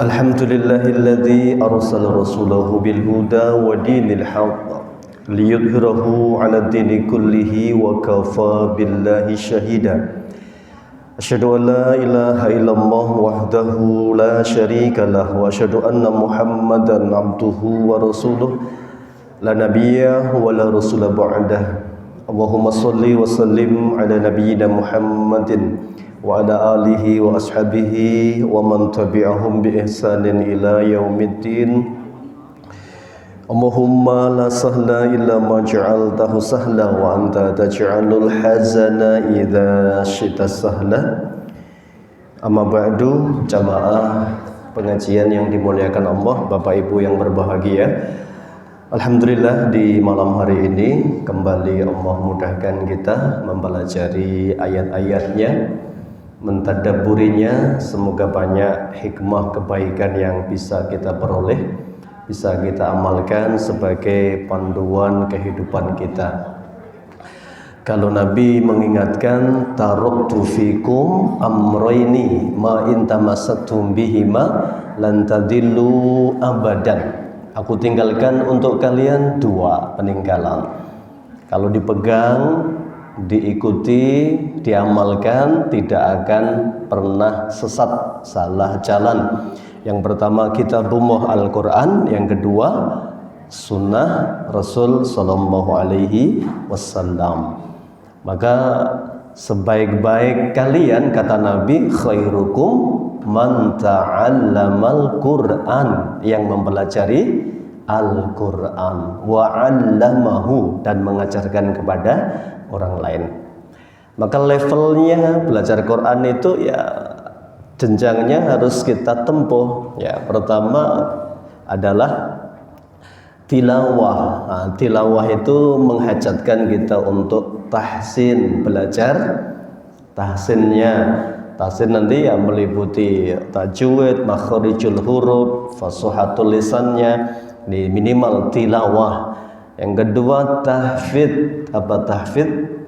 Alhamdulillahilladzi arsala rasulahu bil huda wa dinil haqq liyudhhirahu 'ala dini kullihi wa kafa billahi syahida. Asyhadu an la ilaha illallah wahdahu la syarika lah wa asyhadu anna Muhammadan 'abduhu wa rasuluh la nabiyya wa la rasula ba'dah. Allahumma shalli wa sallim 'ala nabiyyina Muhammadin wa ala alihi wa ashabihi wa man tabi'ahum bi ihsanin ila yaumiddin. Allahumma la sahla illa ma ja'altahu sahla wa anta taj'alul hazana idza syi'ta sahla. Amma ba'du, jamaah pengajian yang dimuliakan Allah, Bapak Ibu yang berbahagia. Alhamdulillah di malam hari ini kembali Allah mudahkan kita mempelajari ayat-ayatnya, mentadabburinya. Semoga banyak hikmah kebaikan yang bisa kita peroleh, bisa kita amalkan sebagai panduan kehidupan kita. Kalau Nabi mengingatkan taraktu fikum amrayni ma in tamassaktum bihima lan tadillu abadan. Aku tinggalkan untuk kalian dua peninggalan. Kalau dipegang, diikuti, diamalkan, tidak akan pernah sesat, salah jalan. Yang pertama kitabullah Al-Quran, yang kedua sunnah Rasul Sallallahu Alaihi Wasallam. Maka sebaik-baik kalian, kata Nabi, khairukum man ta'allamal Qur'an, yang mempelajari Al-Quran wa 'allamahu, dan mengajarkan kepada orang lain. Maka levelnya belajar Quran itu ya jenjangnya harus kita tempuh. Ya, pertama adalah tilawah. Nah, tilawah itu menghajatkan kita untuk tahsin, belajar tahsinnya. Tahsin nanti ya meliputi tajwid, makharijul huruf, fashahatul lisannya, ini minimal tilawah. Yang kedua tahfidz. Apa tahfidz?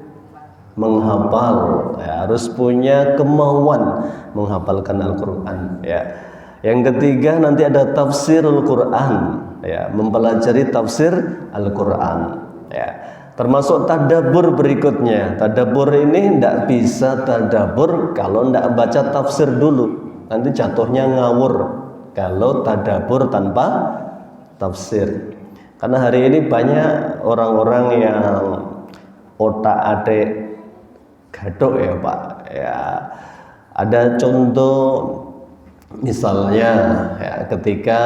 Menghafal. Ya, harus punya kemauan menghafalkan Al-Qur'an, ya. Yang ketiga nanti ada tafsirul Qur'an, ya, mempelajari tafsir Al-Qur'an, ya. Termasuk tadabbur berikutnya. Tadabbur ini tidak bisa tadabbur kalau tidak baca tafsir dulu. Nanti jatuhnya ngawur kalau tadabbur tanpa tafsir. Karena hari ini banyak orang-orang yang otak-atik gadok, ya Pak. Ya, ada contoh misalnya ya, ketika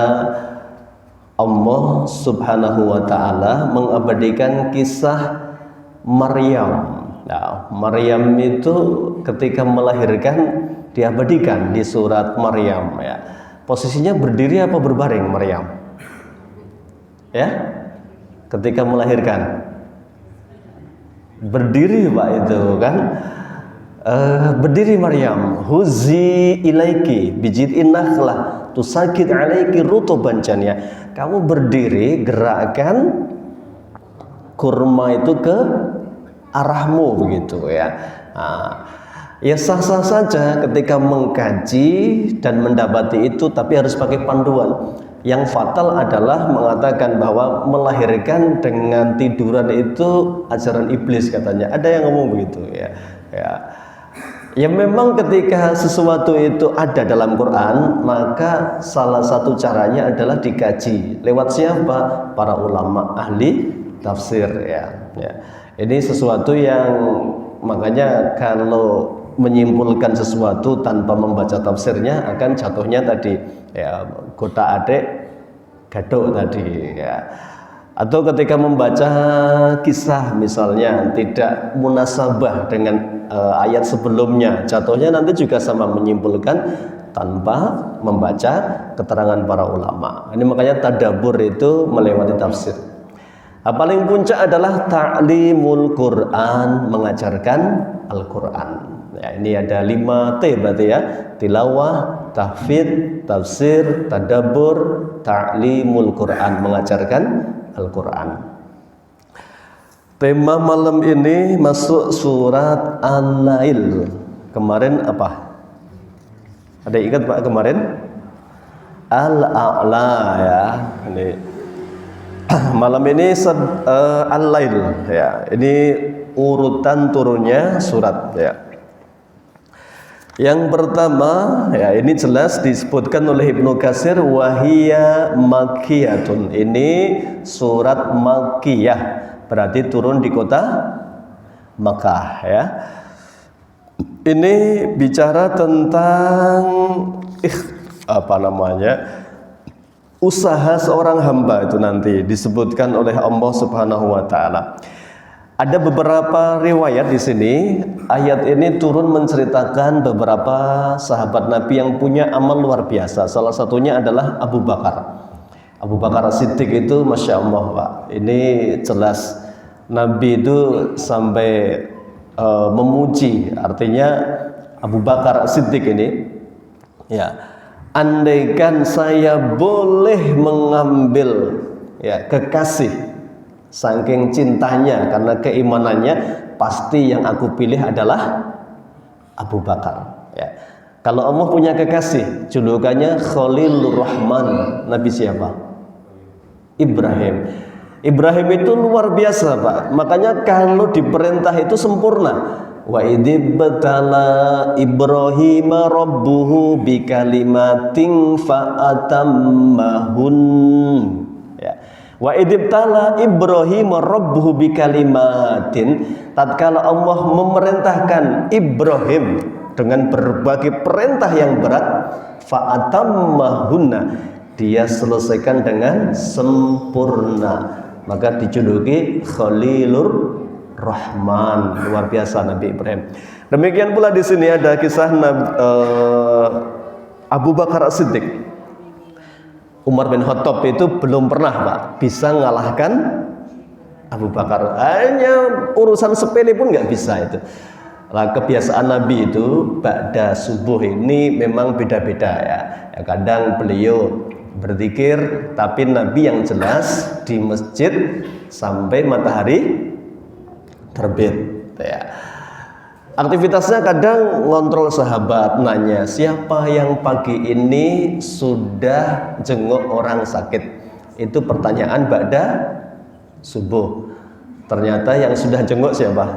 Allah Subhanahu wa ta'ala mengabadikan kisah Maryam. Nah, Maryam itu ketika melahirkan diabadikan di surat Maryam, ya. Posisinya berdiri apa berbaring Maryam? Ya. Ketika melahirkan berdiri, Pak, itu kan. Berdiri Maryam, huzi ilaiki bijid'in nakhlah tusakit alaiki rutuban janiya. Kamu berdiri, gerakkan kurma itu ke arahmu, begitu ya. Nah, ya sah-sah saja ketika mengkaji dan mendapati itu, tapi harus pakai panduan. Yang fatal adalah mengatakan bahwa melahirkan dengan tiduran itu ajaran iblis, katanya. Ada yang ngomong begitu, ya. Ya memang ketika sesuatu itu ada dalam Quran, maka salah satu caranya adalah dikaji. Lewat siapa? Para ulama ahli tafsir, ya. Ini sesuatu yang makanya kalau menyimpulkan sesuatu tanpa membaca tafsirnya akan jatuhnya tadi, ya, kota adik gadok tadi, ya. Atau ketika membaca kisah misalnya tidak munasabah dengan ayat sebelumnya, jatuhnya nanti juga sama, menyimpulkan tanpa membaca keterangan para ulama. Ini makanya tadabbur itu melewati tafsir. Paling puncak adalah ta'limul Quran, mengajarkan Al-Quran. Ya, ini ada 5T berarti, ya. Tilawah, tahfidz, tafsir, tadabbur, ta'limul Quran, mengajarkan Al-Quran. Tema malam ini masuk surat An-Nail. Kemarin apa? Ada ingat Pak kemarin? Al-A'la ya. Ini malam ini Al-Lail ya. Ini urutan turunnya surat ya. Yang pertama ya, ini jelas disebutkan oleh Ibnu Katsir wahiyya makkiyatun. Ini surat Makkiyah, berarti turun di kota Makkah ya. Ini bicara tentang usaha seorang hamba itu nanti disebutkan oleh Allah Subhanahu wa taala. Ada beberapa riwayat di sini. Ayat ini turun menceritakan beberapa sahabat Nabi yang punya amal luar biasa. Salah satunya adalah Abu Bakar. Abu Bakar Siddiq itu Masya Allah Pak. Ini jelas Nabi itu sampai memuji. Artinya Abu Bakar Siddiq ini ya, andaikan saya boleh mengambil ya kekasih saking cintanya karena keimanannya, pasti yang aku pilih adalah Abu Bakar ya. Kalau Allah punya kekasih julukannya Khalilur Rahman, Nabi siapa? Ibrahim. Ibrahim itu luar biasa Pak. Makanya kalau diperintah itu sempurna. Wa idzibtala Ibrahim rabbuhu bikalimatin fa'atammahun ya. Wa idzibtala Ibrahim rabbuhu bikalimatin, tatkala Allah memerintahkan Ibrahim dengan berbagai perintah yang berat, fa'atammahunna, dia selesaikan dengan sempurna, maka dijuluki Khalilur Rahman. Luar biasa Nabi Ibrahim. Demikian pula di sini ada kisah Abu Bakar As-Siddiq. Umar bin Khattab itu belum pernah Pak bisa mengalahkan Abu Bakar. Hanya urusan sepele pun nggak bisa itu. Nah, kebiasaan Nabi itu ba'da subuh ini memang beda-beda ya. Kadang beliau berzikir, tapi Nabi yang jelas di masjid sampai matahari terbit ya. Aktivitasnya kadang ngontrol sahabat, nanya siapa yang pagi ini sudah jenguk orang sakit. Itu pertanyaan ba'da subuh. Ternyata yang sudah jenguk siapa?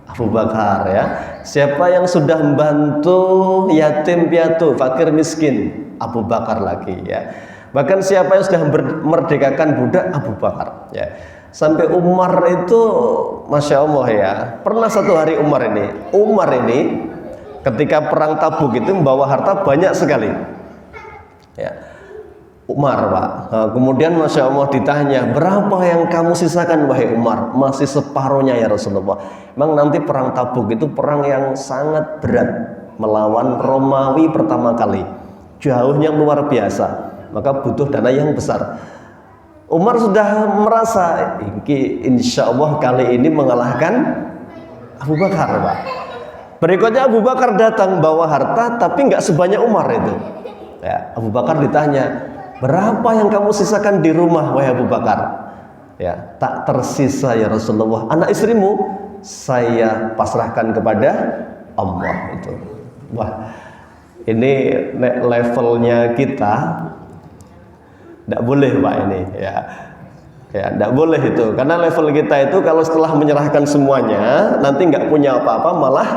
Abu Bakar ya. Siapa yang sudah membantu yatim piatu, fakir miskin? Abu Bakar lagi ya. Bahkan siapa yang sudah memerdekakan budak? Abu Bakar ya. Sampai Umar itu Masya Allah ya, pernah satu hari Umar ini ketika perang Tabuk itu membawa harta banyak sekali ya. Umar Pak, nah, kemudian Masya Allah ditanya, berapa yang kamu sisakan wahai Umar? Masih separuhnya ya Rasulullah. Memang nanti perang Tabuk itu perang yang sangat berat, melawan Romawi pertama kali, jauhnya luar biasa, maka butuh dana yang besar. Umar sudah merasa insya Allah kali ini mengalahkan Abu Bakar Pak. Berikutnya Abu Bakar datang bawa harta tapi nggak sebanyak Umar itu ya. Abu Bakar ditanya, berapa yang kamu sisakan di rumah wahai Abu Bakar? Ya, tak tersisa ya Rasulullah. Anak istrimu saya pasrahkan kepada Allah itu. Wah, ini levelnya kita tidak boleh Pak ini ya. Ya, tidak boleh itu, karena level kita itu kalau setelah menyerahkan semuanya nanti nggak punya apa-apa malah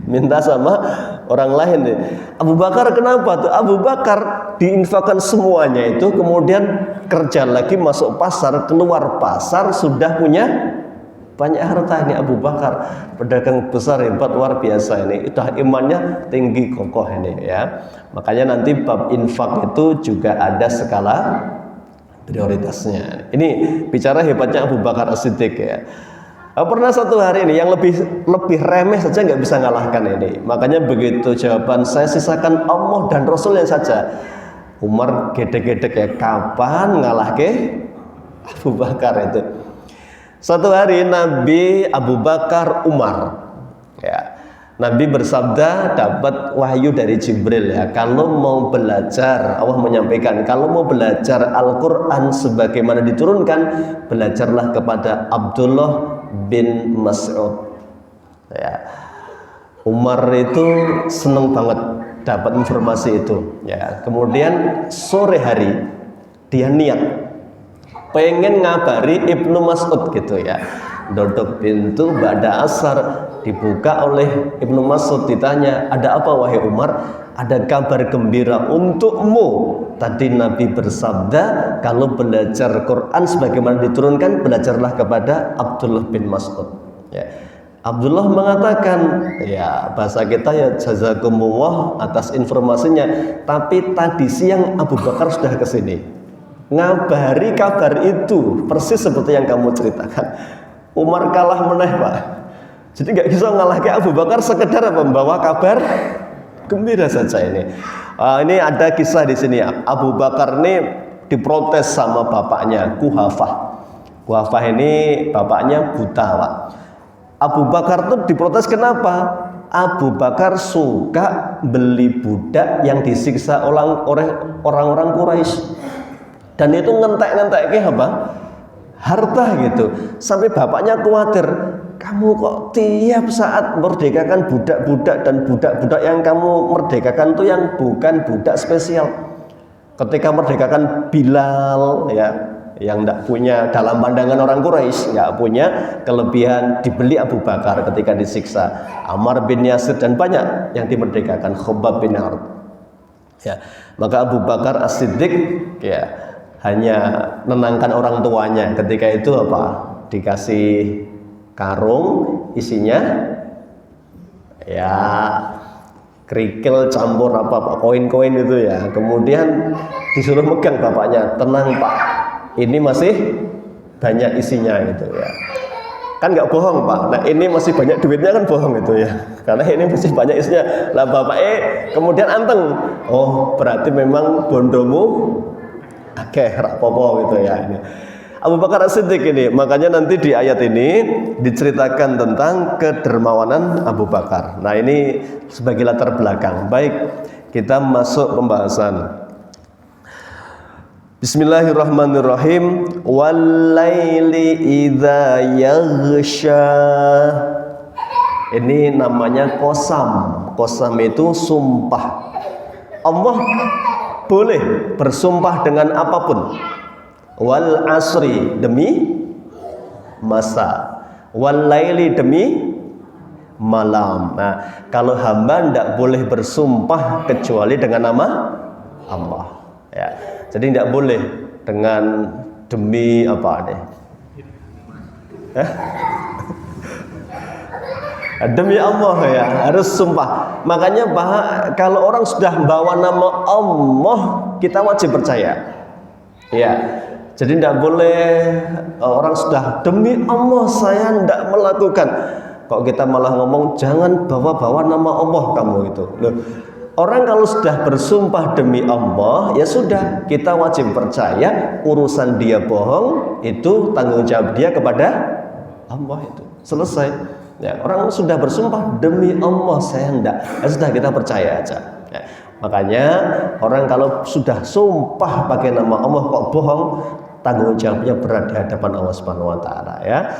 minta sama orang lain. Abu Bakar kenapa tuh? Abu Bakar diinfakkan semuanya itu, kemudian kerja lagi, masuk pasar, keluar pasar sudah punya banyak harta. Ini Abu Bakar pedagang besar hebat luar biasa ini, itu imannya tinggi kokoh ini ya. Makanya nanti bab infak itu juga ada skala prioritasnya. Ini bicara hebatnya Abu Bakar As-Siddiq ya. Pernah satu hari ini yang lebih remeh saja nggak bisa ngalahkan ini. Makanya begitu jawaban, saya sisakan Allah dan Rasulnya saja. Umar gedek-gedek ya, kapan ngalah ke Abu Bakar itu. Satu hari Nabi, Abu Bakar, Umar ya. Nabi bersabda, dapat wahyu dari Jibril ya, kalau mau belajar, Allah menyampaikan, kalau mau belajar Al-Quran sebagaimana diturunkan, belajarlah kepada Abdullah bin Mas'ud ya. Umar itu seneng banget dapat informasi itu ya. Kemudian sore hari dia niat pengen ngabari Ibnu Mas'ud gitu ya. Dodok pintu ba'da asar, dibuka oleh Ibnu Mas'ud, ditanya, "Ada apa wahai Umar?" "Ada kabar gembira untukmu. Tadi Nabi bersabda, kalau belajar Quran sebagaimana diturunkan, belajarlah kepada Abdullah bin Mas'ud." Ya. Abdullah mengatakan, ya bahasa kita ya jazakumullah atas informasinya, tapi tadi siang Abu Bakar sudah ke sini ngabari kabar itu persis seperti yang kamu ceritakan. Umar kalah meneh Pak. Jadi nggak bisa ngalah ke Abu Bakar, sekedar membawa kabar gembira saja ini. Ini ada kisah di sini. Abu Bakar ini diprotes sama bapaknya Kuhafah. Kuhafah ini bapaknya buta Pak. Abu Bakar tuh diprotes kenapa? Abu Bakar suka beli budak yang disiksa oleh orang-orang Quraisy. Dan itu ngentek-ngentek apa? Harta gitu. Sampai bapaknya khawatir, kamu kok tiap saat merdekakan budak-budak, dan budak-budak yang kamu merdekakan tuh yang bukan budak spesial. Ketika merdekakan Bilal ya, yang tidak punya dalam pandangan orang Quraisy, nggak punya kelebihan, dibeli Abu Bakar ketika disiksa. Ammar bin Yasir dan banyak yang dimerdekakan, Khabbab bin Arad. Ya, maka Abu Bakar As-Siddiq ya hanya menenangkan orang tuanya. Ketika itu apa? Dikasih karung isinya ya kerikil campur apa koin-koin itu ya. Kemudian disuruh megang bapaknya, tenang Pak, ini masih banyak isinya gitu ya. Kan nggak bohong Pak. Nah ini masih banyak duitnya kan bohong itu ya. Karena ini masih banyak isinya. Lah bapak kemudian anteng. Oh berarti memang bondomu akeh rapopo gitu ya ini. Abu Bakar As-Siddiq ini, makanya nanti di ayat ini diceritakan tentang kedermawanan Abu Bakar. Nah ini sebagai latar belakang. Baik, kita masuk pembahasan. Bismillahirrahmanirrahim. Wal-laili idza yaghsha. Ini namanya qasam. Qasam itu sumpah. Allah boleh bersumpah dengan apapun. Wal asri, demi masa. Wal laili, demi malam. Nah, kalau hamba tidak boleh bersumpah kecuali dengan nama Allah. Ya, jadi tidak boleh dengan demi apa deh? Demi Allah ya, harus sumpah. Makanya kalau orang sudah bawa nama Allah, kita wajib percaya. Ya, jadi tidak boleh orang sudah demi Allah saya tidak melakukan. Kok kita malah ngomong jangan bawa-bawa nama Allah kamu itu. Loh, orang kalau sudah bersumpah demi Allah, ya sudah, kita wajib percaya. Urusan dia bohong itu tanggung jawab dia kepada Allah itu. Selesai. Ya, orang sudah bersumpah demi Allah saya enggak, ya sudah kita percaya aja. Ya, makanya orang kalau sudah sumpah pakai nama Allah kok bohong, tanggung jawabnya berat di hadapan Allah Subhanahu wa taala ya.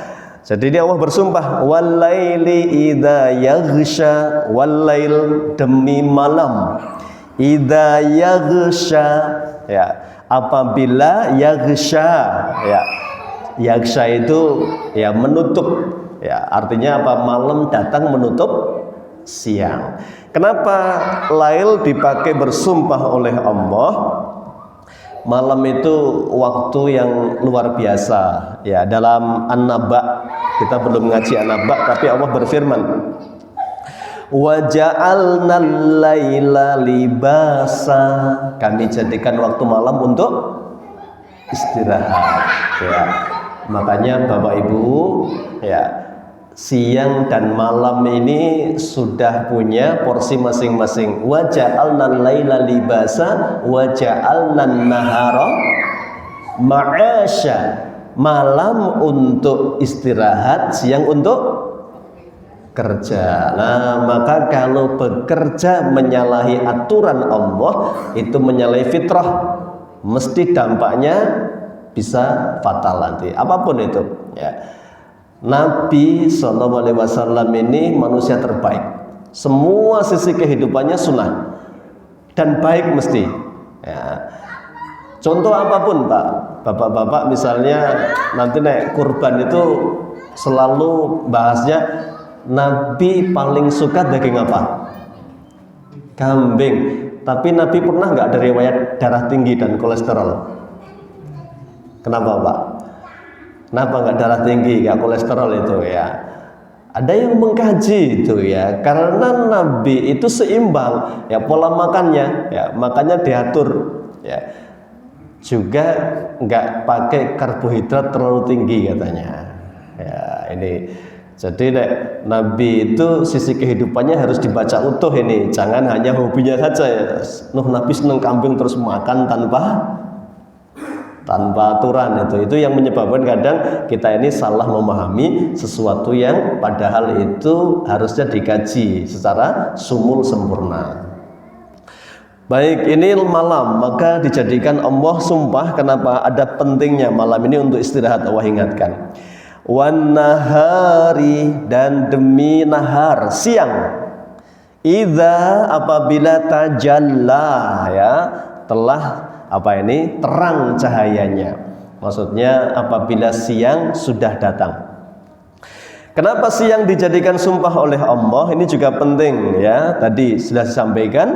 Jadi dia Allah bersumpah wal-laili idza yaghsha, wal-lail demi malam, idza yaghsha ya, apabila yaghsha ya. Yaghsha itu ya menutup. Ya, artinya apa? Malam datang menutup siang. Kenapa lail dipakai bersumpah oleh Allah? Malam itu waktu yang luar biasa. Ya, dalam An-Naba, kita belum ngaji An-Naba, tapi Allah berfirman, "Wa ja'alnal laila libasa." Kami jadikan waktu malam untuk istirahat. Ya. Makanya Bapak Ibu, ya, siang dan malam ini sudah punya porsi masing-masing. Wa ja'alnal laila libasa wa ja'alnan nahara ma'asya. Malam untuk istirahat, siang untuk kerja. Nah, maka kalau bekerja menyalahi aturan Allah, itu menyalahi fitrah, mesti dampaknya bisa fatal nanti, apapun itu ya. Nabi SAW ini manusia terbaik. Semua sisi kehidupannya sunnah. dan baik mesti. Ya. Contoh apapun Pak, bapak-bapak misalnya nanti naik kurban itu selalu bahasnya Nabi paling suka daging apa? Kambing. Tapi Nabi pernah nggak ada riwayat darah tinggi dan kolesterol? Kenapa Pak? Kenapa nggak darah tinggi, nggak kolesterol itu ya? Ada yang mengkaji itu ya, karena Nabi itu seimbang ya pola makannya, ya makanya diatur ya. Juga nggak pakai karbohidrat terlalu tinggi katanya. Ya ini, jadi Nabi itu sisi kehidupannya harus dibaca utuh ini, jangan hanya hobinya saja ya. Nabi seneng kambing terus makan tanpa aturan itu yang menyebabkan kadang kita ini salah memahami sesuatu yang padahal itu harusnya dikaji secara sumul sempurna. Baik, ini malam, maka dijadikan Allah sumpah. Kenapa? Ada pentingnya malam ini untuk istirahat. Allah ingatkan wan nahari, dan demi nahar, siang, idza apabila tajalla, ya telah terang cahayanya. Maksudnya apabila siang sudah datang. Kenapa siang dijadikan sumpah oleh Allah? Ini juga penting ya. Tadi sudah disampaikan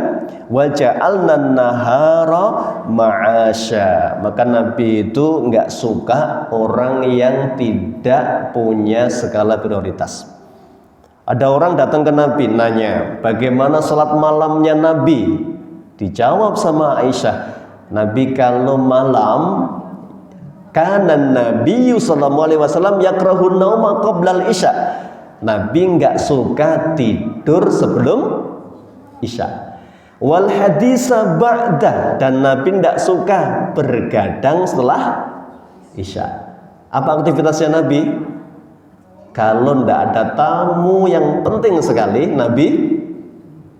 wa ja'alna nahara ma'asya. Maka Nabi itu enggak suka orang yang tidak punya skala prioritas. Ada orang datang ke Nabi nanya, "Bagaimana salat malamnya Nabi?" Dijawab sama Aisyah, Nabi kalau malam karena Nabi sallallahu alaihi wasallam yakrahun nauma qoblal isya. Nabi enggak suka tidur sebelum isya. Wal hadisa ba'da, dan Nabi enggak suka bergadang setelah isya. Apa aktivitasnya Nabi? Kalau enggak ada tamu yang penting sekali, Nabi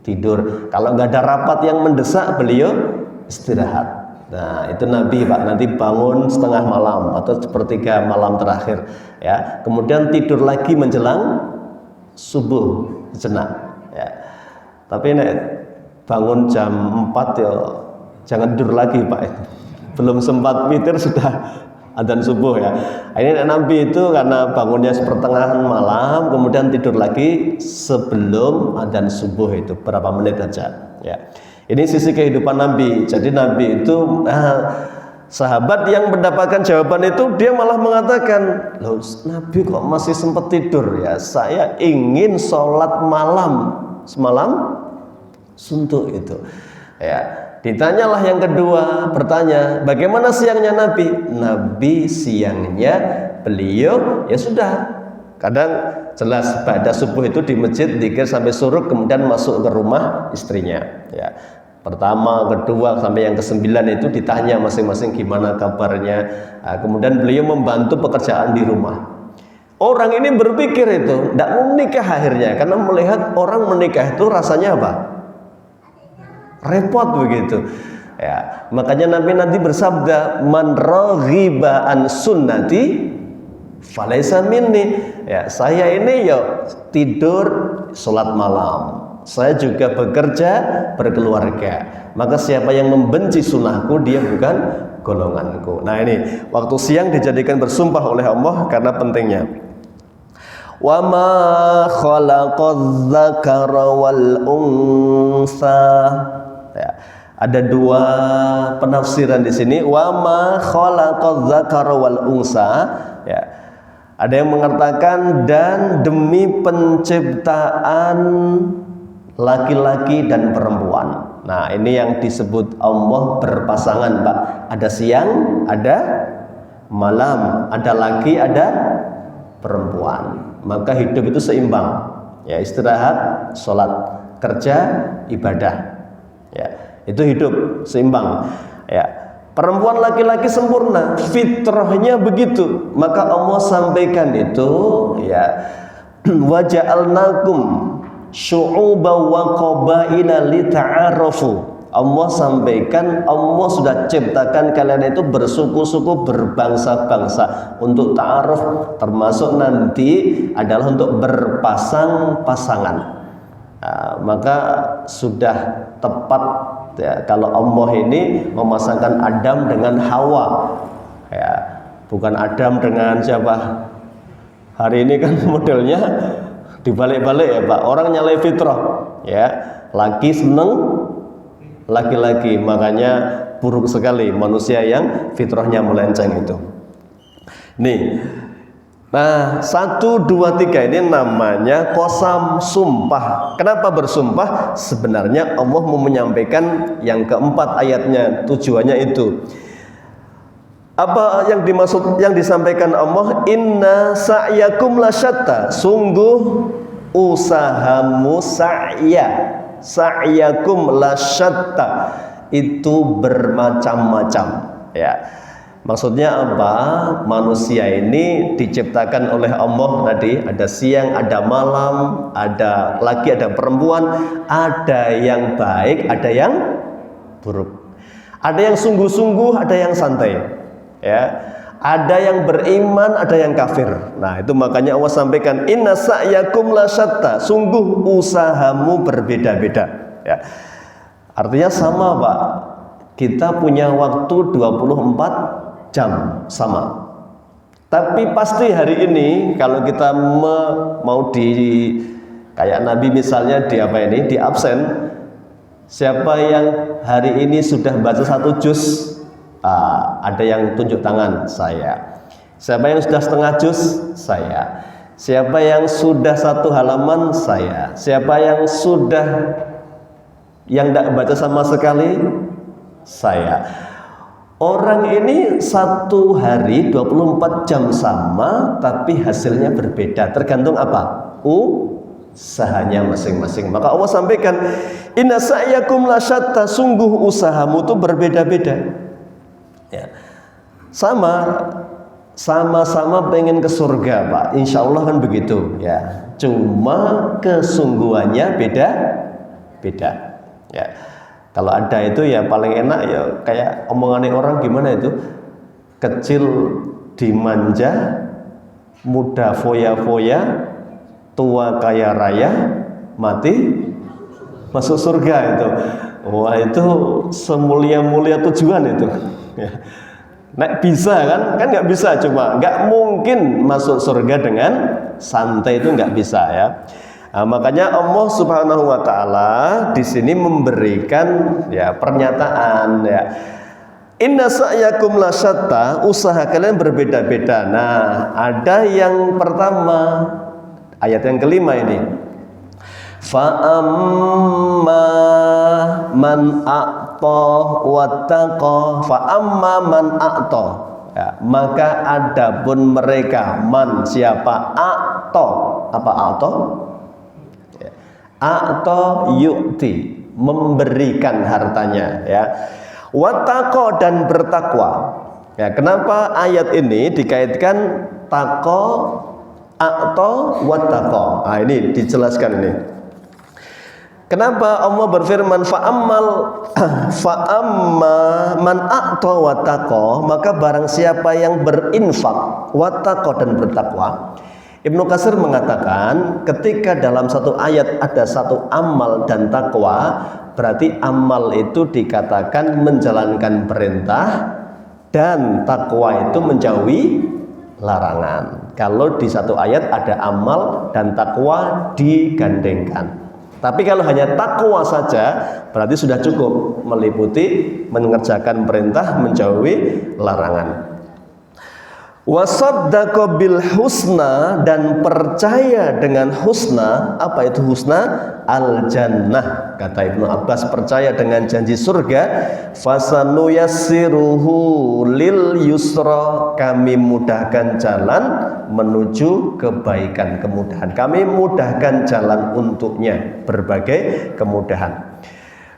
tidur. Kalau enggak ada rapat yang mendesak, beliau istirahat. Nah itu Nabi Pak, nanti bangun setengah malam atau sepertiga malam terakhir ya, kemudian tidur lagi menjelang subuh sejenak ya. Tapi nek bangun jam 4 ya jangan tidur lagi Pak, belum sempat witir sudah adzan subuh ya. Ini Nabi itu karena bangunnya sepertengahan malam kemudian tidur lagi sebelum adzan subuh, itu berapa menit saja ya. Ini sisi kehidupan Nabi. Jadi Nabi itu sahabat yang mendapatkan jawaban itu dia malah mengatakan, loh Nabi kok masih sempat tidur ya? Saya ingin sholat malam semalam suntuk itu. Ya, ditanyalah yang kedua, bertanya, bagaimana siangnya Nabi? Nabi siangnya beliau ya sudah. Kadang jelas pada subuh itu di masjid dzikir sampai suruk, kemudian masuk ke rumah istrinya ya. Pertama, kedua, sampai yang ke-9 itu ditanya masing-masing gimana kabarnya. Nah, kemudian beliau membantu pekerjaan di rumah. Orang ini berpikir itu tidak mau menikah akhirnya, karena melihat orang menikah itu rasanya apa? Repot begitu ya. Makanya Nabi nanti bersabda, man raghiba an sunnati falaisa minni. Ya, saya ini ya tidur sholat malam, saya juga bekerja berkeluarga, maka siapa yang membenci sunnahku dia bukan golonganku. Nah ini waktu siang dijadikan bersumpah oleh Allah karena pentingnya. Wa ma khalaqadz dzakara wal unsa. Ya, ada dua penafsiran di sini. Wa ma khalaqadz dzakara wal unsa. Ya. Ada yang mengatakan dan demi penciptaan laki-laki dan perempuan. Nah ini yang disebut Allah berpasangan Pak. Ada siang, ada malam, ada laki, ada perempuan. Maka hidup itu seimbang ya, istirahat, sholat, kerja, ibadah ya, itu hidup seimbang ya. Perempuan laki-laki sempurna, fitrahnya begitu. Maka Allah sampaikan itu ya, wa ja'alnakum syu'uban wa qabaila lita'arafu. Allah sampaikan, Allah sudah ciptakan kalian itu bersuku-suku, berbangsa-bangsa untuk ta'aruf, termasuk nanti adalah untuk berpasang-pasangan. Nah, maka sudah tepat Ya, kalau Allah ini memasangkan Adam dengan Hawa, ya, bukan Adam dengan siapa. Hari ini kan modelnya dibalik-balik ya Pak. Orang nyalai fitrah, ya, laki seneng laki-laki, makanya buruk sekali manusia yang fitrahnya melenceng itu. Nih, nah 1, 2, 3 ini namanya qasam, sumpah. Kenapa bersumpah? Sebenarnya Allah mau menyampaikan yang keempat ayatnya, tujuannya itu. Apa yang dimaksud, yang disampaikan Allah? Inna sa'yakum lasyatta, sungguh usahamu sa'yakum lasyatta, itu bermacam-macam, ya. Maksudnya apa? Manusia ini diciptakan oleh Allah tadi, ada siang, ada malam, ada laki, ada perempuan, ada yang baik, ada yang buruk. Ada yang sungguh-sungguh, ada yang santai, ya. Ada yang beriman, ada yang kafir. Nah, itu makanya Allah sampaikan inna sa'yakum lasyatta, sungguh usahamu berbeda-beda, ya. Artinya sama Pak, kita punya waktu 24 jam sama. Tapi pasti hari ini kalau kita mau kayak Nabi misalnya di di absen, siapa yang hari ini sudah baca 1 juz, ada yang tunjuk tangan, saya. Siapa yang sudah setengah juz, saya. Siapa yang sudah 1 halaman, saya. Siapa yang sudah tidak baca sama sekali, saya. Orang ini 1 hari 24 jam sama, tapi hasilnya berbeda, tergantung apa? Usahanya masing-masing. Maka Allah sampaikan inna sa'yakum lasyatta, sungguh usahamu itu berbeda-beda, ya. Sama-sama pengen ke surga Pak, insya Allah kan begitu, ya. Cuma kesungguhannya beda-beda, ya. Kalau ada itu ya paling enak ya kayak omongannya orang gimana itu, kecil dimanja, muda foya-foya, tua kaya raya, mati masuk surga itu. Wah, itu semulia-mulia tujuan itu, ya. Nah, bisa kan nggak bisa, cuma nggak mungkin masuk surga dengan santai, itu nggak bisa, ya. Nah, makanya Allah Subhanahu wa taala di sini memberikan, ya, pernyataan, ya. Inna sa'yakum lasyatta, usaha kalian berbeda-beda. Nah, ada yang pertama, ayat yang kelima ini. Fa'amma man a'ta wattaqa, fa'amma man a'ta, ya, maka adapun mereka, man siapa, a'ta, apa a'ta? Atau yu'ti, memberikan hartanya, ya. Wattaqo, dan bertakwa, ya. Kenapa ayat ini dikaitkan taqo atau wattaqo? Nah, ini dijelaskan ini. Kenapa Allah berfirman fa'amma man a'ta wattaqo, maka barang siapa yang berinfak, wattaqo, dan bertakwa. Ibnu Katsir mengatakan ketika dalam satu ayat ada satu amal dan takwa, berarti amal itu dikatakan menjalankan perintah dan takwa itu menjauhi larangan. Kalau di satu ayat ada amal dan takwa digandengkan. Tapi kalau hanya takwa saja berarti sudah cukup meliputi mengerjakan perintah, menjauhi larangan. Wasaddaqa bil husna, dan percaya dengan husna. Apa itu husna? Al jannah. Kata Ibnu Abbas, percaya dengan janji surga. Fasanuyassiruhu lil yusra, kami mudahkan jalan menuju kebaikan, kemudahan. Kami mudahkan jalan untuknya, berbagai kemudahan.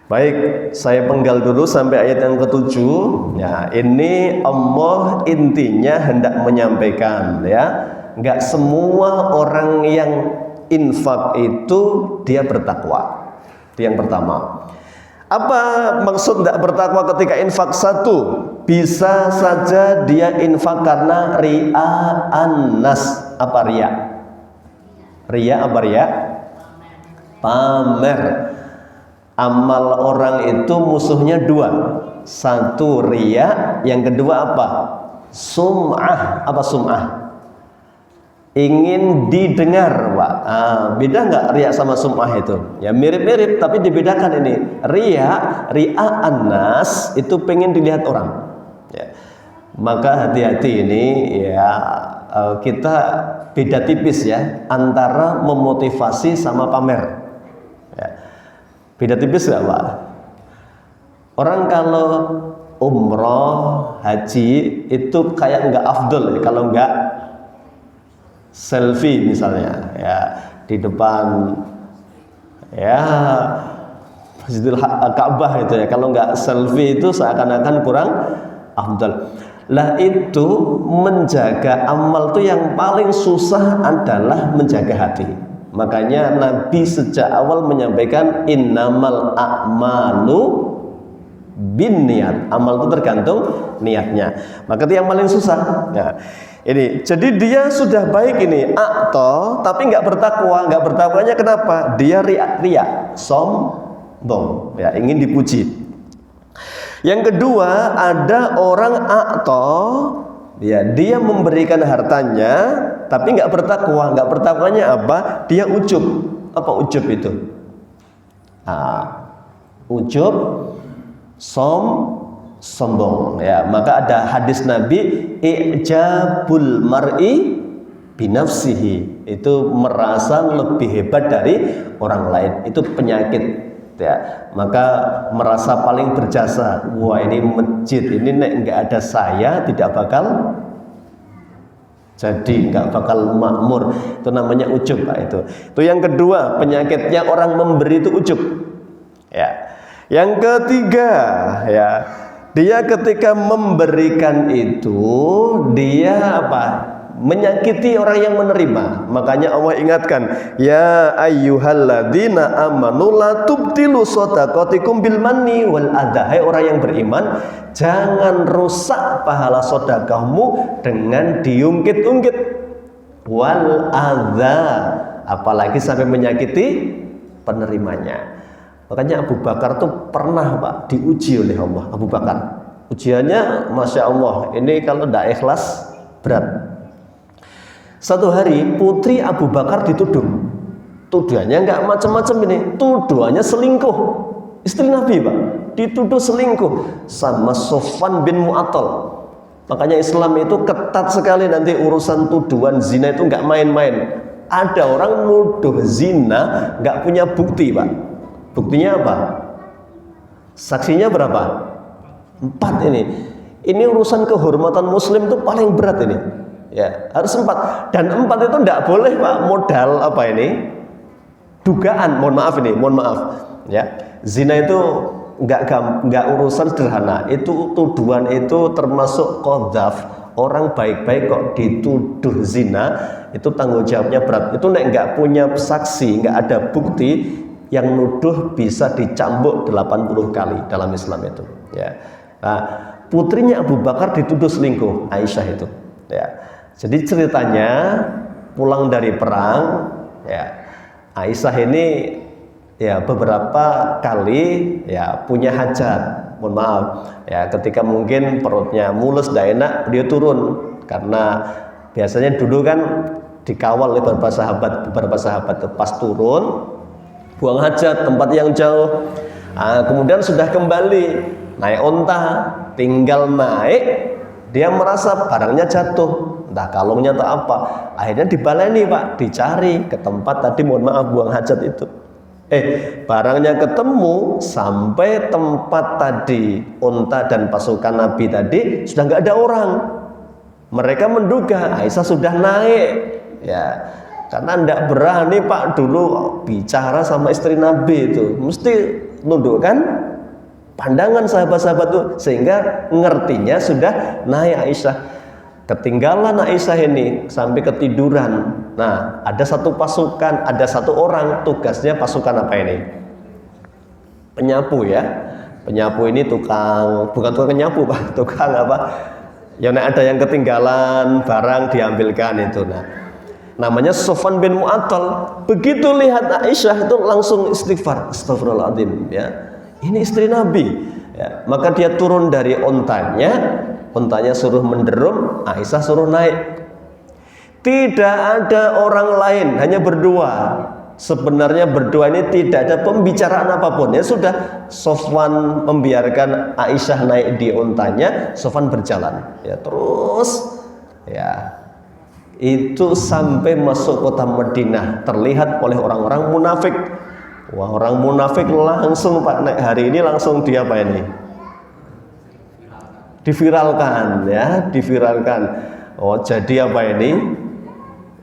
Baik, saya penggal dulu sampai ayat yang ke-7. Ya, ini Allah intinya hendak menyampaikan, ya, enggak semua orang yang infak itu dia bertakwa. Itu yang pertama. Apa maksud enggak bertakwa ketika infak? 1, bisa saja dia infak karena ria'an nas. Apa ria'? Ria' apa ria'? Pamer. Amal orang itu musuhnya dua. Satu riya, yang kedua apa? Sum'ah. Apa sum'ah? Ingin didengar, Pak. Beda nggak riya sama sum'ah itu? Ya mirip-mirip, tapi dibedakan ini. Riya annas itu pengen dilihat orang. Ya. Maka hati-hati ini ya, kita beda tipis ya antara memotivasi sama pamer. Ya. Beda tipis nggak, Pak? Orang kalau umroh, haji itu kayak nggak afdol ya, kalau nggak selfie misalnya ya di depan ya Masjidil Ka'bah itu ya, kalau nggak selfie itu seakan-akan kurang afdal. Lah itu menjaga amal tuh yang paling susah adalah menjaga hati. Makanya Nabi sejak awal menyampaikan innamal a'malu binniat. Amal itu tergantung niatnya. Maka itu yang paling susah. Ya. Ini, jadi dia sudah baik ini akto, tapi nggak bertakwa. Nggak bertakwanya kenapa? Dia ria, sombong, ya ingin dipuji. Yang kedua, ada orang akto, ya dia memberikan hartanya, tapi nggak bertakwa. Nggak bertakwanya apa? Dia ujub. Apa ujub itu? Ujub, sombong. Ya, maka ada hadis Nabi, ijabul mar'i binafsihi, itu merasa lebih hebat dari orang lain. Itu penyakit. Ya, maka merasa paling berjasa. Wah, ini masjid ini nek nggak ada saya tidak bakal jadi, nggak bakal makmur. Itu namanya ujub, Pak. Itu yang kedua, penyakitnya orang memberi itu ujub. Ya. Yang ketiga, ya dia ketika memberikan itu dia apa? Menyakiti orang yang menerima. Makanya Allah ingatkan, ya ayyuhalladzina amanu la tubtilu shadaqatikum bil manni wal adha. Hai orang yang beriman, jangan rusak pahala sedekahmu dengan diungkit-ungkit wal adha, apalagi sampai menyakiti penerimanya. Makanya Abu Bakar tuh pernah, Pak, diuji oleh Allah. Abu Bakar ujiannya Masya Allah, ini kalau tidak ikhlas berat. Satu hari putri Abu Bakar dituduh. Tuduhannya nggak macam-macam ini. Tuduhannya selingkuh. Istri Nabi, Pak, dituduh selingkuh sama Sofwan bin Mu'attal. Makanya Islam itu ketat sekali, nanti urusan tuduhan zina itu nggak main-main. Ada orang nuduh zina nggak punya bukti, Pak. Buktinya apa? Saksinya berapa? 4 ini. Ini urusan kehormatan Muslim itu paling berat ini. Ya, harus 4. Dan 4 itu tidak boleh, Pak, modal apa ini? Dugaan, mohon maaf. Ya, zina itu nggak urusan sederhana. Itu tuduhan itu termasuk qadzaf. Orang baik-baik kok dituduh zina, itu tanggung jawabnya berat. Itu nggak punya saksi, nggak ada bukti, yang nuduh bisa dicambuk 80 kali dalam Islam itu. Ya. Nah, putrinya Abu Bakar dituduh selingkuh, Aisyah itu. Ya. Jadi ceritanya pulang dari perang, ya Aisyah ini ya beberapa kali ya punya hajat. Mohon maaf, ya ketika mungkin perutnya mulus, tidak enak, dia turun karena biasanya dulu kan dikawal oleh beberapa sahabat itu. Pas turun buang hajat tempat yang jauh. Kemudian sudah kembali naik onta, tinggal naik dia merasa barangnya jatuh. Entah kalungnya atau apa, akhirnya dibaleni, Pak, dicari ke tempat tadi, mohon maaf, buang hajat itu. Barangnya ketemu, sampai tempat tadi unta dan pasukan Nabi tadi sudah nggak ada orang. Mereka menduga Aisyah sudah naik, ya, karena tidak berani, Pak, dulu bicara sama istri Nabi itu, mesti nundukkan pandangan sahabat-sahabat itu, sehingga ngertinya sudah naik Aisyah. Ketinggalan Aisyah ini sampai ketiduran. Nah, ada satu pasukan, ada satu orang, tugasnya pasukan apa ini? Penyapu, ya. Penyapu ini bukan tukang nyapu, Pak, tukang apa? Yang ada yang ketinggalan barang diambilkan itu. Nah, namanya Sofwan bin Mu'attal. Begitu lihat Aisyah itu langsung istighfar, astagfirullahaladzim ya, ini istri Nabi ya. Maka dia turun dari ontanya suruh menderum, Aisyah suruh naik. Tidak ada orang lain, hanya berdua. Sebenarnya berdua ini tidak ada pembicaraan apapun. Ya sudah, Sofwan membiarkan Aisyah naik di ontanya, Sofwan berjalan. Ya terus, ya itu sampai masuk kota Madinah, terlihat oleh orang-orang munafik. Wah, orang munafik langsung Pak naik hari ini langsung dia apa ini? Diviralkan, ya, diviralkan. Oh, jadi apa ini?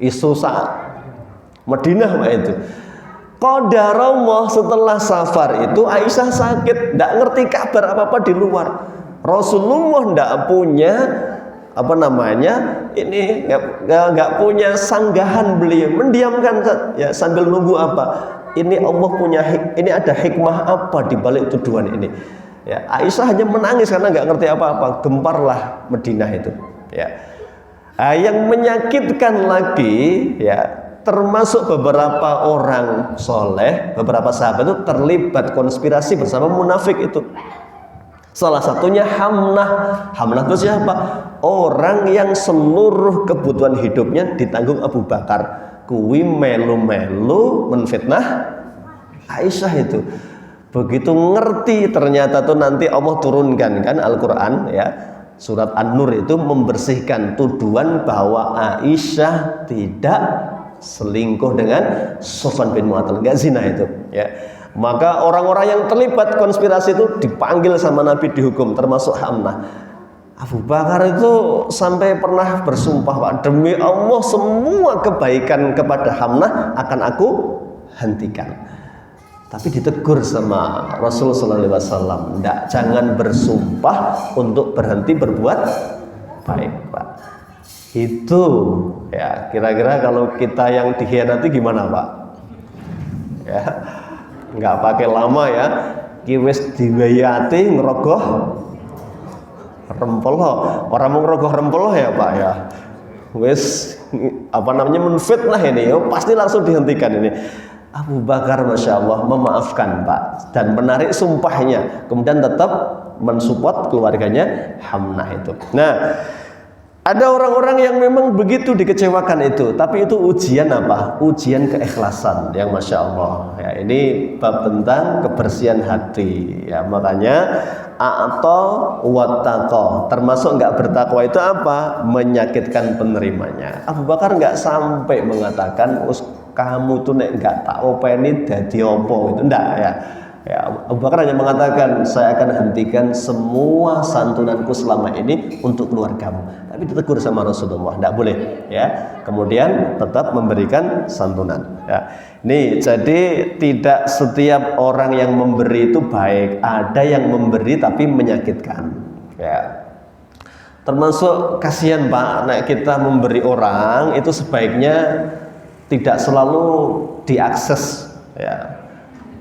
Isu saat Madinah Pak itu. Qadarullah setelah safar itu Aisyah sakit, tidak ngerti kabar apa-apa di luar. Rasulullah tidak punya apa namanya ini, nggak punya sanggahan, beliau mendiamkan ya sambil nunggu apa. Ini Allah punya ini ada hikmah apa di balik tuduhan ini. Ya, Aisyah hanya menangis karena nggak ngerti apa-apa. Gemparlah Madinah itu. Ya. Yang menyakitkan lagi ya, termasuk beberapa orang soleh, beberapa sahabat itu terlibat konspirasi bersama munafik itu. Salah satunya Hamnah. Hamnah itu siapa? Orang yang seluruh kebutuhan hidupnya ditanggung Abu Bakar. Kui melu-melu menfitnah Aisyah itu. Begitu ngerti ternyata tuh nanti Allah turunkan kan Al-Quran ya, surat An-Nur itu membersihkan tuduhan bahwa Aisyah tidak selingkuh dengan Sofwan bin Mu'attal, nggak zina itu ya. Maka orang-orang yang terlibat konspirasi itu dipanggil sama Nabi, dihukum, termasuk Hamnah. Abu Bakar itu sampai pernah bersumpah, Pak, demi Allah semua kebaikan kepada Hamnah akan aku hentikan. Tapi ditegur sama Rasulullah SAW, jangan bersumpah untuk berhenti berbuat baik, Pak. Itu ya kira-kira kalau kita yang dikhianati gimana, Pak? Ya, nggak pakai lama ya, kiwis diwayati ngerogoh rempelo. Orang mau ngerogoh rempelo ya, Pak ya. Wis apa namanya menfitnah ini, pasti langsung dihentikan ini. Abu Bakar Masya Allah memaafkan, Pak, dan menarik sumpahnya, kemudian tetap mensupport keluarganya Hamnah itu. Nah, ada orang-orang yang memang begitu dikecewakan itu, tapi itu ujian apa? Ujian keikhlasan yang Masya Allah ya, ini bab tentang kebersihan hati ya. Makanya atau wattaqo, termasuk nggak bertakwa itu apa? Menyakitkan penerimanya. Abu Bakar nggak sampai mengatakan kamu tuh nek nggak tak openi dadi opo, itu enggak ya. Ya, Abu Bakar hanya mengatakan saya akan hentikan semua santunanku selama ini untuk keluargamu. Tapi ditegur sama Rasulullah, enggak boleh ya. Kemudian tetap memberikan santunan ya. Nih, jadi tidak setiap orang yang memberi itu baik, ada yang memberi tapi menyakitkan ya. Termasuk kasihan, Pak, nek kita memberi orang itu sebaiknya tidak selalu diakses ya.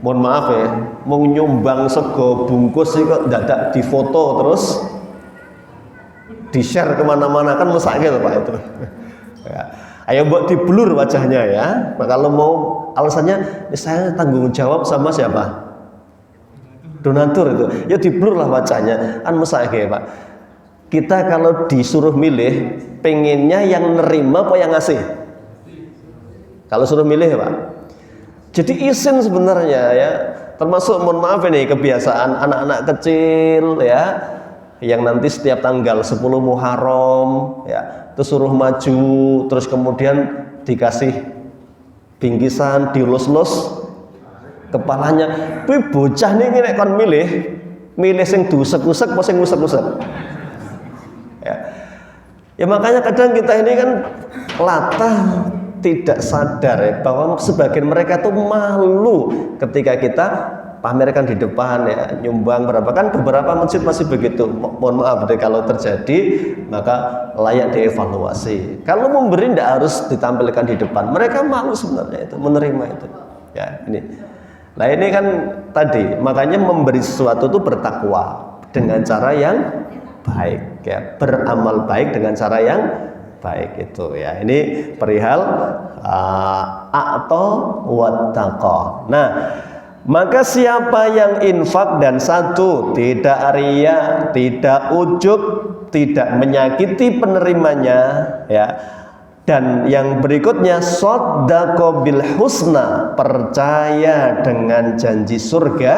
Mohon maaf ya, mau nyumbang sego bungkus sih kok dadak difoto terus di-share kemana-mana, kan mesake gitu, Pak itu ya. Ayo buat diblur wajahnya ya. Nah, kalau mau alasannya saya tanggung jawab sama siapa? Donatur itu. Ya diblur lah wajahnya, kan mesake, Pak. Kita kalau disuruh milih, pengennya yang nerima apa yang ngasih? Kalau suruh milih, Pak. Jadi izin sebenarnya ya. Termasuk mohon maaf ini kebiasaan anak-anak kecil ya, yang nanti setiap tanggal 10 Muharram ya, terus suruh maju, terus kemudian dikasih bingkisan, dilus-lus kepalanya. Tapi bocah nih nek kon milih sing diusek-usek apa sing ngusek-usek. Ya makanya kadang kita ini kan latah tidak sadar ya, bahwa sebagian mereka tuh malu ketika kita pamerkan di depan ya, nyumbang berapa, kan beberapa masjid masih begitu. Mohon maaf deh kalau terjadi, maka layak dievaluasi. Kalau memberi tidak harus ditampilkan di depan, mereka malu sebenarnya itu menerima itu ya. Ini nah ini kan tadi, makanya memberi sesuatu itu bertakwa dengan cara yang baik ya, beramal baik dengan cara yang baik itu ya. Ini perihal a'ta wattaqa. Nah, maka siapa yang infak dan satu tidak riya, tidak ujub, tidak menyakiti penerimanya ya. Dan yang berikutnya shaddaqa bil husna, percaya dengan janji surga,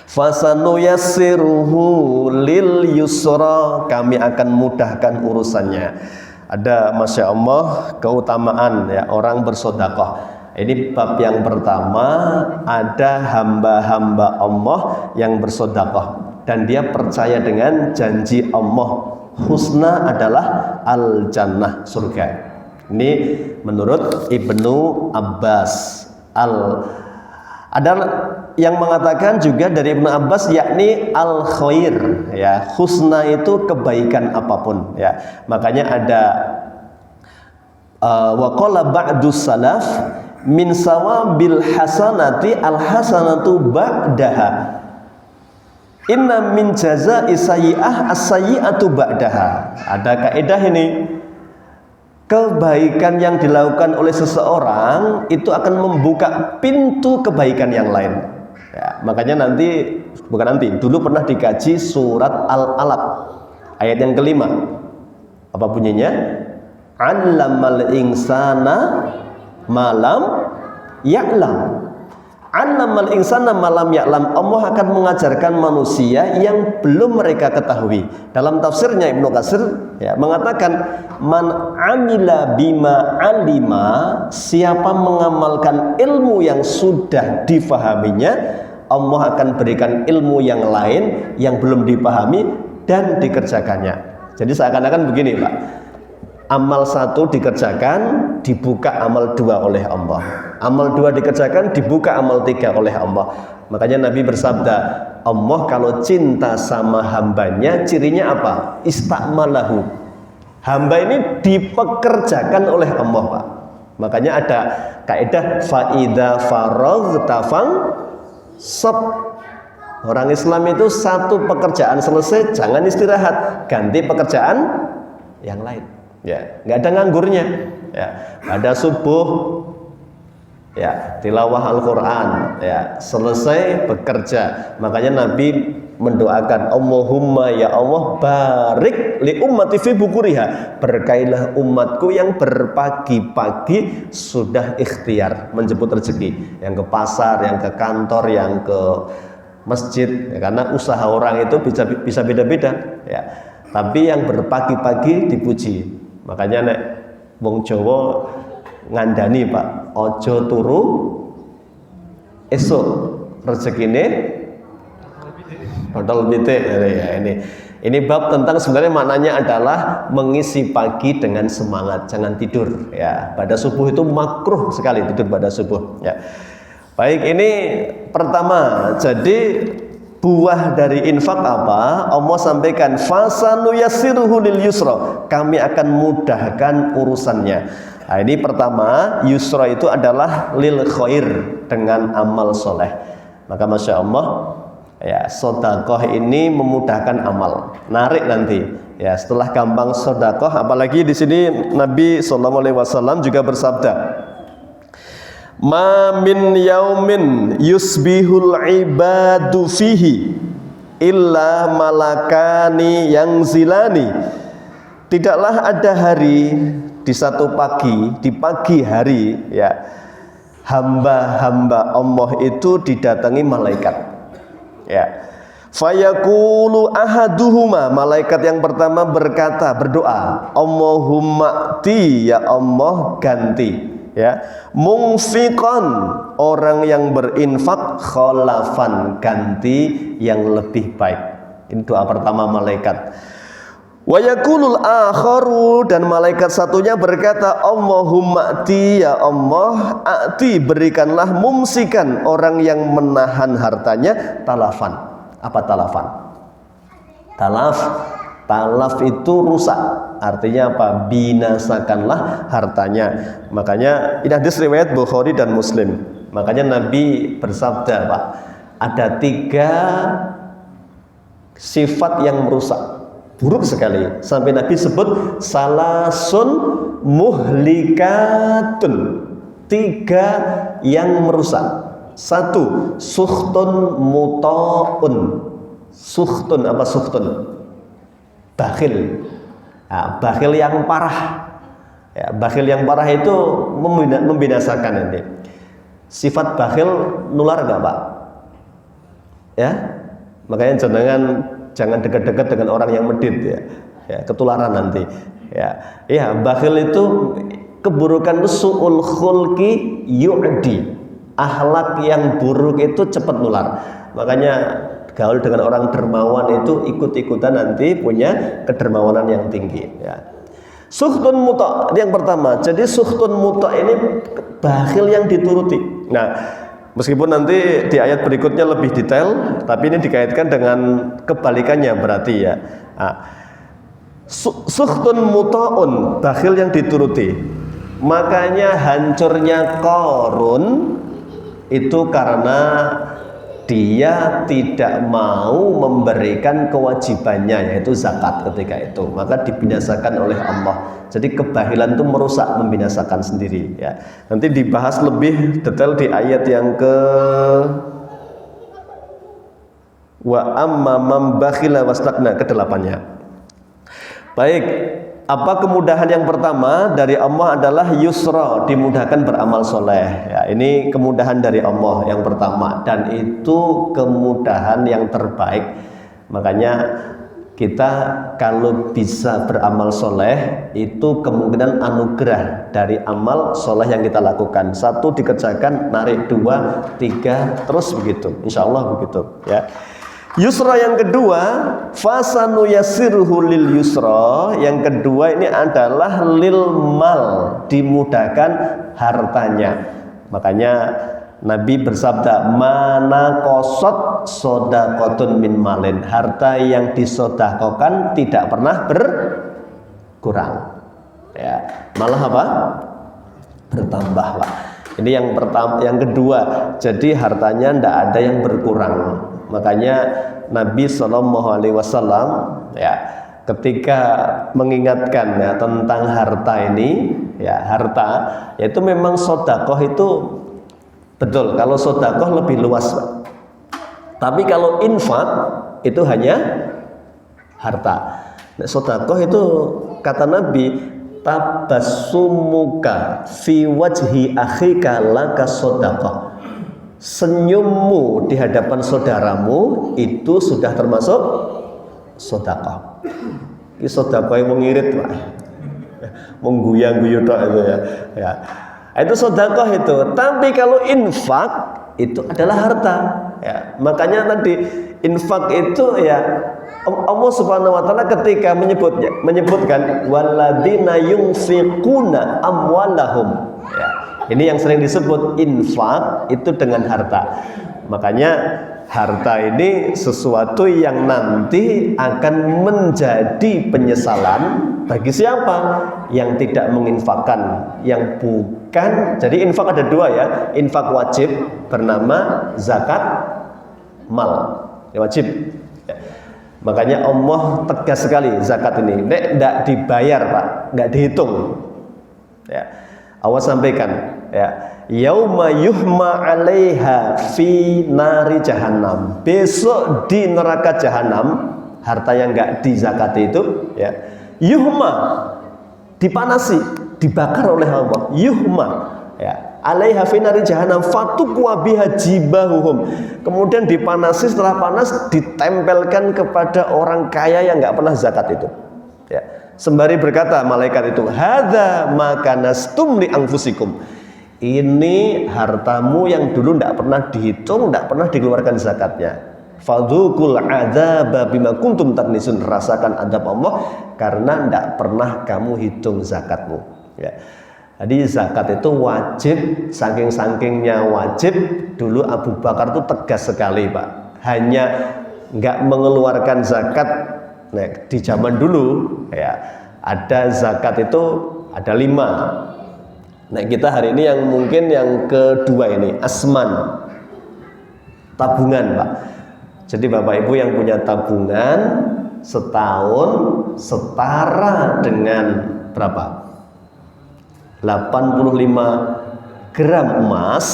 fasanuyassiruhu lil yusra, kami akan mudahkan urusannya. Ada Masya Allah keutamaan ya orang bersedekah. Ini bab yang pertama, ada hamba-hamba Allah yang bersedekah dan dia percaya dengan janji Allah. Husna adalah al-jannah, surga. Ini menurut Ibnu Abbas. Ada yang mengatakan juga dari Ibnu Abbas, yakni al-khair ya. Husna itu kebaikan apapun ya. Makanya ada wa qala ba'dus salaf min sawabil hasanati al-hasanatu ba'daha. Inna min jazaa'i sayyi'ah as-sayyi'atu ba'daha. Ada kaidah ini. Kebaikan yang dilakukan oleh seseorang itu akan membuka pintu kebaikan yang lain. Ya, makanya dulu pernah dikaji surat Al-Alaq ayat yang kelima. Apa bunyinya? 'Allamal insana malam ya'lam. 'Allamal insana malam ya'lam. Allah akan mengajarkan manusia yang belum mereka ketahui. Dalam tafsirnya Ibnu Katsir ya, mengatakan man amila bima alima, siapa mengamalkan ilmu yang sudah difahaminya, Allah akan berikan ilmu yang lain yang belum dipahami dan dikerjakannya. Jadi seakan-akan begini Pak, amal satu dikerjakan, dibuka amal dua oleh Allah. Amal dua dikerjakan, dibuka amal tiga oleh Allah. Makanya Nabi bersabda, Allah kalau cinta sama hambanya, cirinya apa? Istakmalahu. Hamba ini dipekerjakan oleh Allah Pak. Makanya ada kaidah faida faraghta fansab. Orang Islam itu satu pekerjaan selesai, jangan istirahat, ganti pekerjaan yang lain. Ya, nggak ada nganggurnya. Ya, ada subuh, ya tilawah Al-Quran, ya selesai bekerja. Makanya Nabi mendoakan, Allahumma ya Allah barik li ummati fi bukuriha, berkailah umatku yang berpagi-pagi sudah ikhtiar menjemput rezeki, yang ke pasar, yang ke kantor, yang ke masjid ya, karena usaha orang itu bisa beda-beda ya. Tapi yang berpagi-pagi dipuji. Makanya nek wong Jawa ngandani Pak, ojo turu esok rezekine padahal pitik ya. Ini bab tentang sebenarnya maknanya adalah mengisi pagi dengan semangat, jangan tidur ya. Pada subuh itu makruh sekali tidur pada subuh ya. Baik, ini pertama. Jadi buah dari infak apa? Allah sampaikan fasanuyassiruhu lil yusra, kami akan mudahkan urusannya. Nah, ini pertama, yusra itu adalah lil khair, dengan amal soleh. Maka Masya Allah ya, sedekah ini memudahkan amal. Narik nanti ya, setelah gampang sedekah, apalagi di sini Nabi SAW juga bersabda, ma min yaumin yusbihul ibadu fihi illa malakani yang zilani. Tidaklah ada hari di satu pagi, di pagi hari ya, hamba-hamba Allah itu didatangi malaikat ya. Fayaqulu ahaduhuma, malaikat yang pertama berdoa, Allahumma ti, ya Allah ganti ya, mungfiqan, orang yang berinfak, khalafan, ganti yang lebih baik. Ini doa pertama malaikat. Wa yaqulul akharu, dan malaikat satunya berkata, Allahumma ati, ya Allah ati, berikanlah mumsikan, orang yang menahan hartanya, talafan. Apa talafan? Talaf itu rusak, artinya apa? Binasakanlah hartanya. Makanya ini hadis riwayat Bukhari dan Muslim. Makanya Nabi bersabda Pak, ada 3 sifat yang merusak buruk sekali. Sampai Nabi sebut salasun muhlikatun, 3 yang merusak. 1, sukhtun muta'un. Sukhtun, apa sukhtun? Bakhil. Nah, bakhil yang parah. Ya, bakhil yang parah itu membinasakan ini. Sifat bakhil nular enggak, Pak? Ya, makanya jangan dekat-dekat dengan orang yang medit ya. Ya, ketularan nanti. Ya, bakhil itu keburukan su'ul khulqi yu'di. Akhlak yang buruk itu cepat nular. Makanya gaul dengan orang dermawan itu ikut-ikutan nanti punya kedermawanan yang tinggi ya. Sukhtun muta yang pertama. Jadi sukhtun muta ini bakhil yang dituruti. Nah, meskipun nanti di ayat berikutnya lebih detail, tapi ini dikaitkan dengan kebalikannya berarti ya. Nah, sukhtun muta'un, bakhil yang dituruti. Makanya hancurnya Qarun itu karena dia tidak mau memberikan kewajibannya, yaitu zakat ketika itu. Maka dibinasakan oleh Allah. Jadi kebahilan itu merusak, membinasakan sendiri ya. Nanti dibahas lebih detail di ayat yang ke wa amma man bakhila wastakna, ke-8-nya. Baik, apa kemudahan yang pertama dari Allah adalah yusra, dimudahkan beramal soleh ya. Ini kemudahan dari Allah yang pertama, dan itu kemudahan yang terbaik. Makanya kita kalau bisa beramal soleh itu kemungkinan anugerah dari amal soleh yang kita lakukan. 1 dikerjakan, narik 2, 3, terus begitu, insya Allah begitu ya. Yusra yang kedua, fasanu yasiruhu lil yusra. Yang kedua ini adalah lil mal, dimudahkan hartanya. Makanya Nabi bersabda, mana kosot sodakotun min malin. Harta yang disodakokan tidak pernah berkurang ya, malah apa? Bertambah, Pak. Ini yang pertama. Yang kedua, jadi hartanya tidak ada yang berkurang. Makanya Nabi SAW ya, ketika mengingatkan ya tentang harta ini ya, harta yaitu memang sodakoh itu betul. Kalau sodakoh lebih luas, Pak. Tapi kalau infak itu hanya harta. Nah, sodakoh itu kata Nabi, tabassumuka fi wajhi akhika laka sodakoh. Senyummu di hadapan saudaramu itu sudah termasuk sedekah. Ini sedekah yang mengirit, Pak. Mengguyang-guyu tok itu ya. Ya. Itu sedekah itu. Tapi kalau infak itu adalah harta. Ya. Makanya tadi infak itu ya, Allah Subhanahu wa taala ketika menyebutkan walladzina yunfiquna amwalahum. Ya. Ini yang sering disebut infak itu dengan harta. Makanya harta ini sesuatu yang nanti akan menjadi penyesalan bagi siapa yang tidak menginfakkan, yang bukan. Jadi infak ada 2 ya, infak wajib bernama zakat mal, ya, wajib ya. Makanya Allah tegas sekali zakat ini, tidak dibayar, Pak, nggak dihitung ya. Allah sampaikan ya, yauma yuhma 'alaiha fi nari jahannam. Besok di neraka jahanam, harta yang enggak dizakati itu ya, yuhma, dipanasi, dibakar oleh Allah. Yuhma ya, 'alaiha fi nari jahannam fatuqwa biha jibahuhum. Kemudian dipanasi, setelah panas ditempelkan kepada orang kaya yang enggak pernah zakat itu. Ya. Sembari berkata malaikat itu, hadza ma kanastum li anfusikum. Ini hartamu yang dulu tidak pernah dihitung, tidak pernah dikeluarkan zakatnya. Fadzuqul adzaba bima kuntum taknisun. Rasakan adab Allah karena tidak pernah kamu hitung zakatmu. Ya. Jadi zakat itu wajib, saking-sakingnya wajib. Dulu Abu Bakar itu tegas sekali, Pak. Hanya nggak mengeluarkan zakat. Nah, di zaman dulu ya, ada zakat itu ada 5. Nah, kita hari ini yang mungkin yang kedua ini asman, tabungan, Pak. Jadi Bapak Ibu yang punya tabungan setahun setara dengan berapa? 85 gram emas,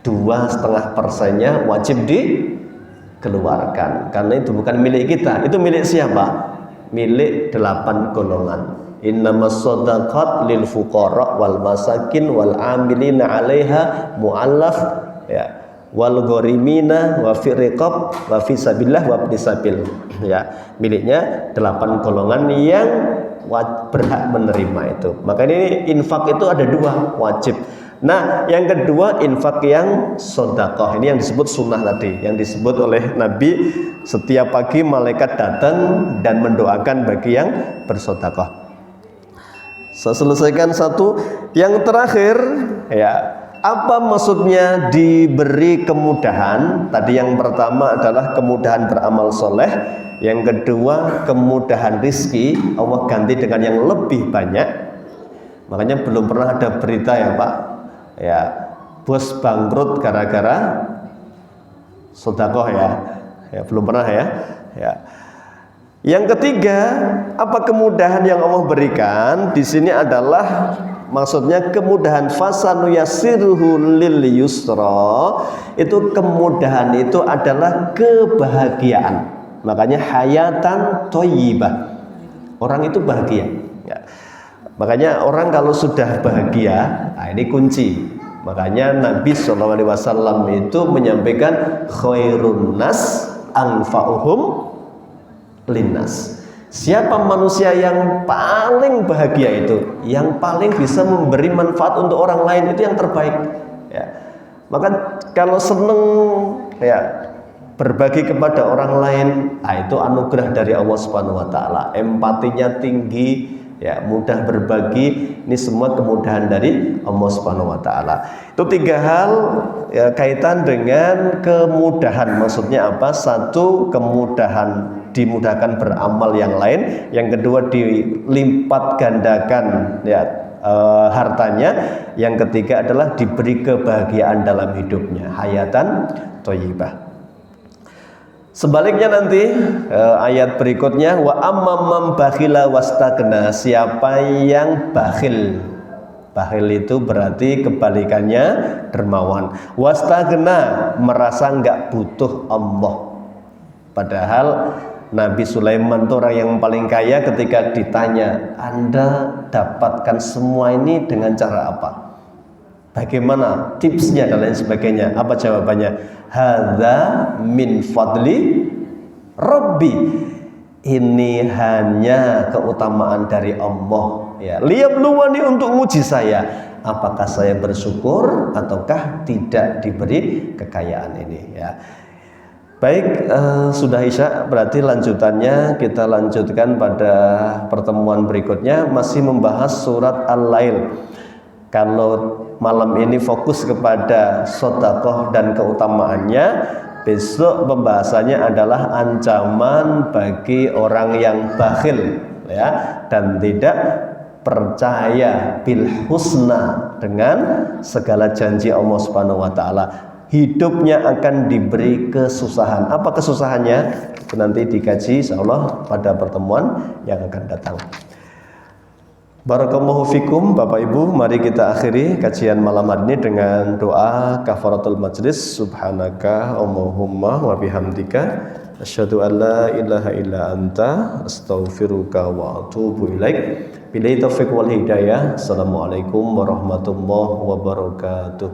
2,5%-nya wajib dikeluarkan, karena itu bukan milik kita. Itu milik siapa? Milik 8 golongan. Innamas shadaqat lil fuqara wal masakin wal amilina 'alaiha mu'allaf ya wal gharimina wa fi riqab wa fi sabilillah wa ibnis sabil ya, miliknya 8 golongan yang berhak menerima itu. Maka ini infak itu ada 2, wajib. Nah, yang kedua infak yang sedekah. Ini yang disebut sunnah tadi, yang disebut oleh Nabi, setiap pagi malaikat datang dan mendoakan bagi yang bersedekah. Saya selesaikan satu. Yang terakhir ya, apa maksudnya diberi kemudahan? Tadi yang pertama adalah kemudahan beramal soleh, yang kedua kemudahan rizki, Allah ganti dengan yang lebih banyak. Makanya belum pernah ada berita ya Pak ya, bos bangkrut gara-gara sedekah ya, belum pernah ya. Yang ketiga, apa kemudahan yang Allah berikan di sini adalah maksudnya kemudahan fasanu yasiruhu lil yusra. Itu kemudahan itu adalah kebahagiaan. Makanya hayatan thayyibah. Orang itu bahagia ya. Makanya orang kalau sudah bahagia, nah ini kunci. Makanya Nabi SAW itu menyampaikan khairun nas anfa'uhum linnas. Siapa manusia yang paling bahagia itu, yang paling bisa memberi manfaat untuk orang lain, itu yang terbaik ya. Maka kalau seneng ya berbagi kepada orang lain, nah itu anugerah dari Allah Subhanahu wa taala. Empatinya tinggi ya, mudah berbagi, ini semua kemudahan dari Allah Subhanahu wa taala. Itu 3 hal ya, kaitan dengan kemudahan. Maksudnya apa? Satu, kemudahan, dimudahkan beramal yang lain. Yang kedua, dilipat gandakan ya hartanya. Yang ketiga adalah diberi kebahagiaan dalam hidupnya, hayatan thayyibah. Sebaliknya nanti ayat berikutnya, wa amman bakhila wastagna, siapa yang bakhil. Bakhil itu berarti kebalikannya dermawan. Wastagna, merasa enggak butuh Allah. Padahal Nabi Sulaiman itu orang yang paling kaya. Ketika ditanya, Anda dapatkan semua ini dengan cara apa? Bagaimana tipsnya dan lain sebagainya? Apa jawabannya? Hadza min fadli Rabbi. Ini hanya keutamaan dari Allah ya. Liyabluwani, untuk uji saya, apakah saya bersyukur ataukah tidak diberi kekayaan ini ya. Baik, sudah Isya, berarti lanjutannya kita lanjutkan pada pertemuan berikutnya, masih membahas surat Al-Lail. Kalau malam ini fokus kepada sedekah dan keutamaannya, besok pembahasannya adalah ancaman bagi orang yang bakhil ya, dan tidak percaya bil husna, dengan segala janji Allah Subhanahu wa taala. Hidupnya akan diberi kesusahan. Apa kesusahannya? Itu nanti dikaji insyaallah pada pertemuan yang akan datang. Barakallahu fikum Bapak Ibu, mari kita akhiri kajian malam hari ini dengan doa kafaratul majlis. Subhanaka Allahumma wa bihamdika asyhadu an la ilaha illa anta astaghfiruka wa atubu ilaik. Billahi taufiq wal hidayah. Assalamualaikum warahmatullahi wabarakatuh.